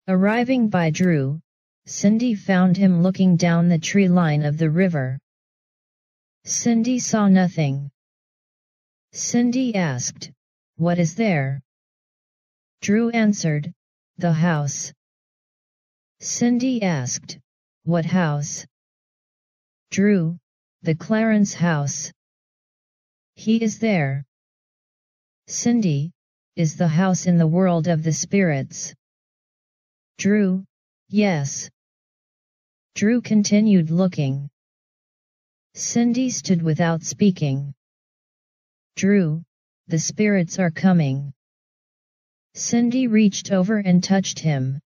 Arriving by Drew, Cindy found him looking down the tree line of the river. Cindy saw nothing. Cindy asked, "What is there?" Drew answered, "The house." Cindy asked, "What house?" Drew, the Clarence house. He is there. Cindy, is the house in the world of the spirits? Drew, yes. Drew continued looking. Cindy stood without speaking. Drew, the spirits are coming. Cindy reached over and touched him.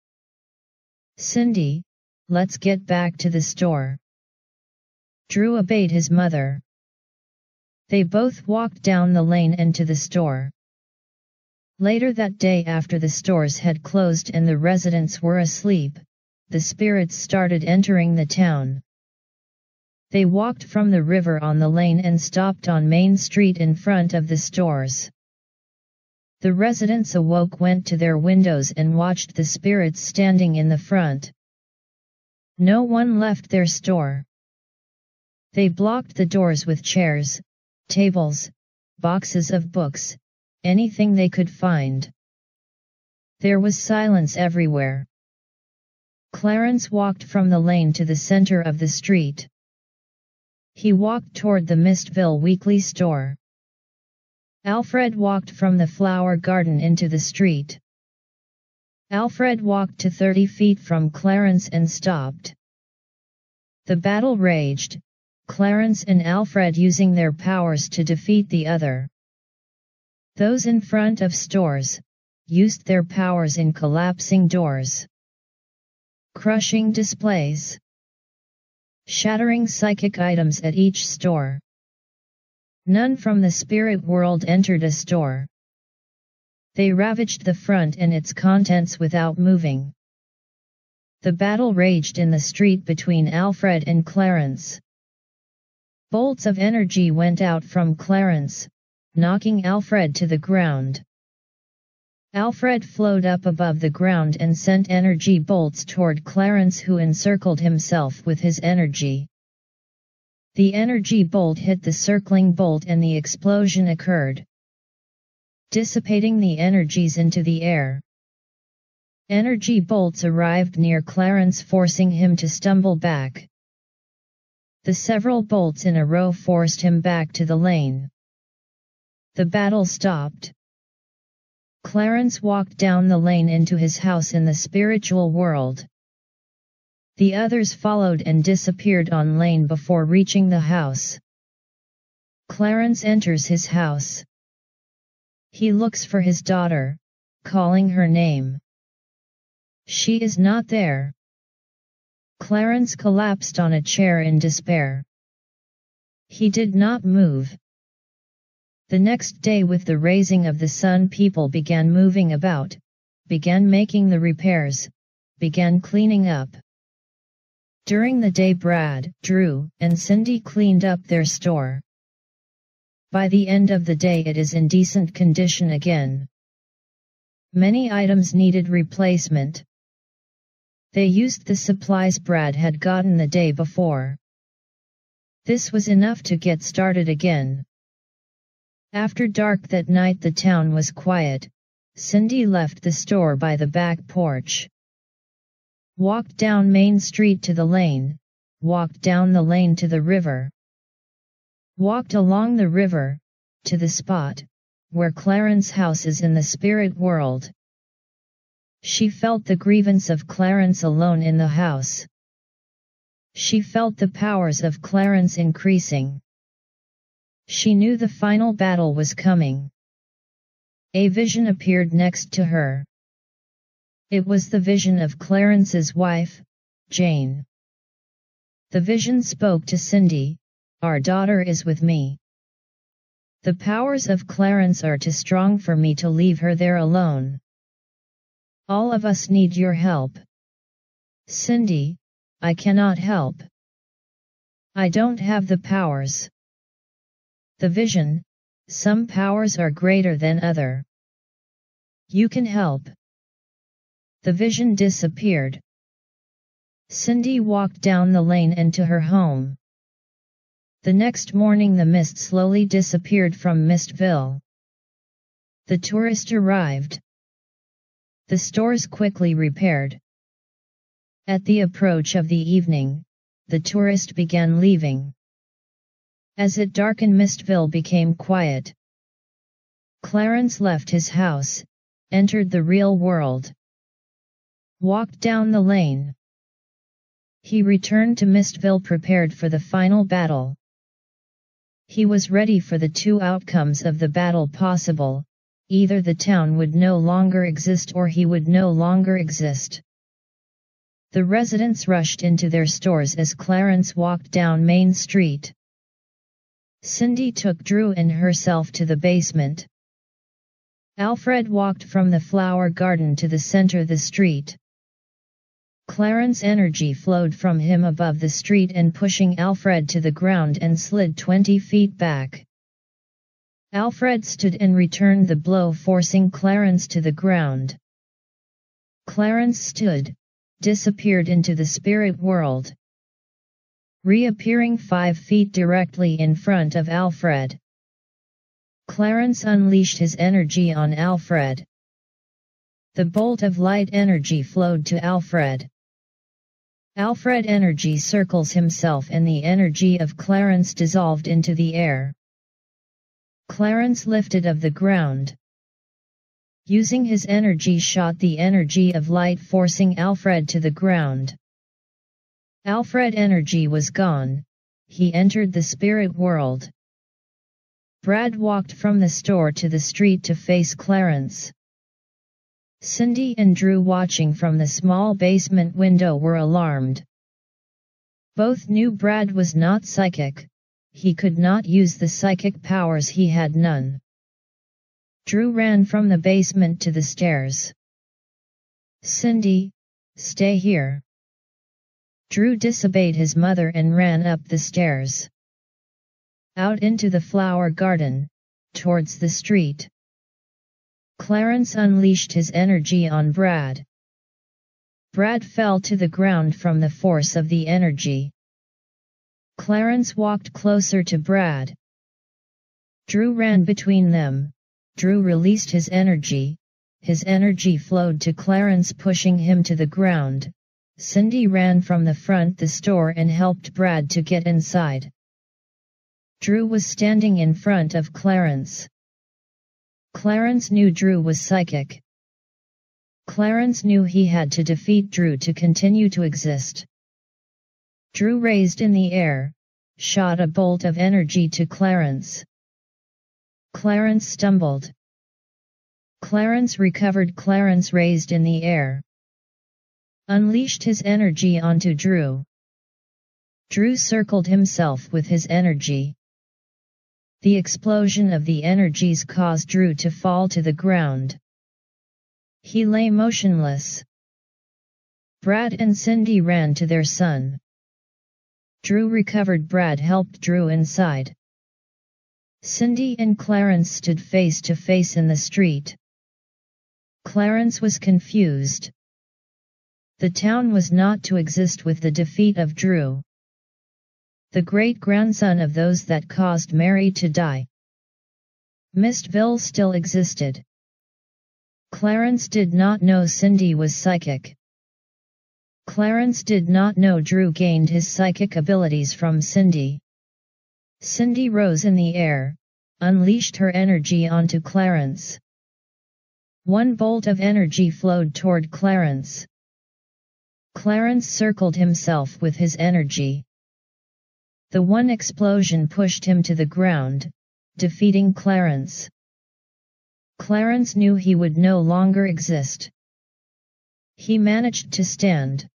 Cindy, let's get back to the store. Drew obeyed his mother. They both walked down the lane and to the store. Later that day, after the stores had closed and the residents were asleep, the spirits started entering the town. They walked from the river on the lane and stopped on Main Street in front of the stores. The residents awoke, went to their windows and watched the spirits standing in the front. No one left their store. They blocked the doors with chairs, tables, boxes of books, anything they could find. There was silence everywhere. Clarence walked from the lane to the center of the street. He walked toward the Mistville Weekly store. Alfred walked from the flower garden into the street. Alfred walked to 30 feet from Clarence and stopped. The battle raged, Clarence and Alfred using their powers to defeat the other. Those in front of stores used their powers in collapsing doors, crushing displays, shattering psychic items at each store. None from the spirit world entered a store. They ravaged the front and its contents without moving. The battle raged in the street between Alfred and Clarence. Bolts of energy went out from Clarence, knocking Alfred to the ground. Alfred flowed up above the ground and sent energy bolts toward Clarence, who encircled himself with his energy. The energy bolt hit the circling bolt and the explosion occurred, dissipating the energies into the air. Energy bolts arrived near Clarence, forcing him to stumble back. The several bolts in a row forced him back to the lane. The battle stopped. Clarence walked down the lane into his house in the spiritual world. The others followed and disappeared on lane before reaching the house. Clarence enters his house. He looks for his daughter, calling her name. She is not there. Clarence collapsed on a chair in despair. He did not move. The next day, with the raising of the sun, people began moving about, began making the repairs, began cleaning up. During the day, Brad, Drew, and Cindy cleaned up their store. By the end of the day, it is in decent condition again. Many items needed replacement. They used the supplies Brad had gotten the day before. This was enough to get started again. After dark that night, the town was quiet. Cindy left the store by the back porch, walked down Main Street to the lane, walked down the lane to the river, walked along the river, to the spot where Clarence's house is in the spirit world. She felt the grievance of Clarence alone in the house. She felt the powers of Clarence increasing. She knew the final battle was coming. A vision appeared next to her. It was the vision of Clarence's wife, Jane. The vision spoke to Cindy, "Our daughter is with me. The powers of Clarence are too strong for me to leave her there alone. All of us need your help." "Cindy, I cannot help. I don't have the powers." The vision, "Some powers are greater than other. You can help." The vision disappeared. Cindy walked down the lane and to her home. The next morning, the mist slowly disappeared from Mistville. The tourist arrived. The stores quickly repaired. At the approach of the evening, the tourist began leaving. As it darkened, Mistville became quiet. Clarence left his house, entered the real world, walked down the lane. He returned to Mistville prepared for the final battle. He was ready for the two outcomes of the battle possible: either the town would no longer exist or he would no longer exist. The residents rushed into their stores as Clarence walked down Main Street. Cindy took Drew and herself to the basement. Alfred walked from the flower garden to the center of the street. Clarence's energy flowed from him above the street and pushing Alfred to the ground and slid 20 feet back. Alfred stood and returned the blow, forcing Clarence to the ground. Clarence stood, disappeared into the spirit world, reappearing 5 feet directly in front of Alfred. Clarence unleashed his energy on Alfred. The bolt of light energy flowed to Alfred. Alfred energy circles himself and the energy of Clarence dissolved into the air. Clarence lifted of the ground. Using his energy shot the energy of light, forcing Alfred to the ground. Alfred energy was gone. He entered the spirit world. Brad walked from the store to the street to face Clarence. Cindy and Drew, watching from the small basement window, were alarmed. Both knew Brad was not psychic. He could not use the psychic powers, he had none. Drew ran from the basement to the stairs. "Cindy, stay here." Drew disobeyed his mother and ran up the stairs. Out into the flower garden, towards the street. Clarence unleashed his energy on Brad. Brad fell to the ground from the force of the energy. Clarence walked closer to Brad. Drew ran between them. Drew released his energy. His energy flowed to Clarence, pushing him to the ground. Cindy ran from the front the store and helped Brad to get inside. Drew was standing in front of Clarence. Clarence knew Drew was psychic. Clarence knew he had to defeat Drew to continue to exist. Drew raised in the air, shot a bolt of energy to Clarence. Clarence stumbled. Clarence recovered. Clarence raised in the air, unleashed his energy onto Drew. Drew circled himself with his energy. The explosion of the energies caused Drew to fall to the ground. He lay motionless. Brad and Cindy ran to their son. Drew recovered. Brad helped Drew inside. Cindy and Clarence stood face to face in the street. Clarence was confused. The town was not to exist with the defeat of Drew, the great-grandson of those that caused Mary to die. Mistville still existed. Clarence did not know Cindy was psychic. Clarence did not know Drew gained his psychic abilities from Cindy. Cindy rose in the air, unleashed her energy onto Clarence. One bolt of energy flowed toward Clarence. Clarence circled himself with his energy. The one explosion pushed him to the ground, defeating Clarence. Clarence knew he would no longer exist. He managed to stand.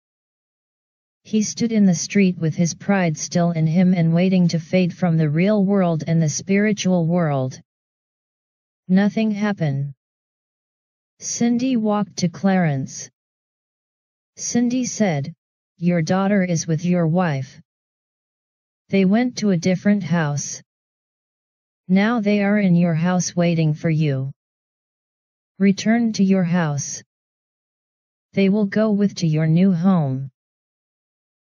He stood in the street with his pride still in him and waiting to fade from the real world and the spiritual world. Nothing happened. Cindy walked to Clarence. Cindy said, "Your daughter is with your wife." They went to a different house. Now they are in your house waiting for you. Return to your house. They will go with to your new home.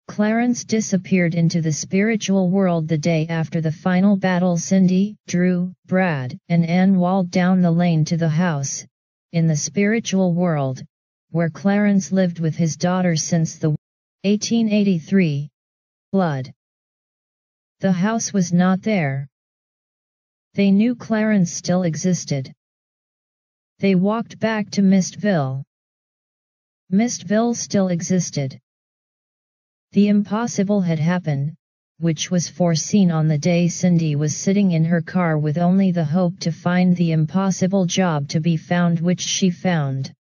Clarence disappeared into the spiritual world. The day after the final battle, Cindy, Drew, Brad, and Ann walked down the lane to the house, in the spiritual world, where Clarence lived with his daughter since the 1883. blood. The house was not there. They knew Clarence still existed. They walked back to Mistville. Mistville still existed. The impossible had happened, which was foreseen on the day Cindy was sitting in her car with only the hope to find the impossible job to be found, which she found.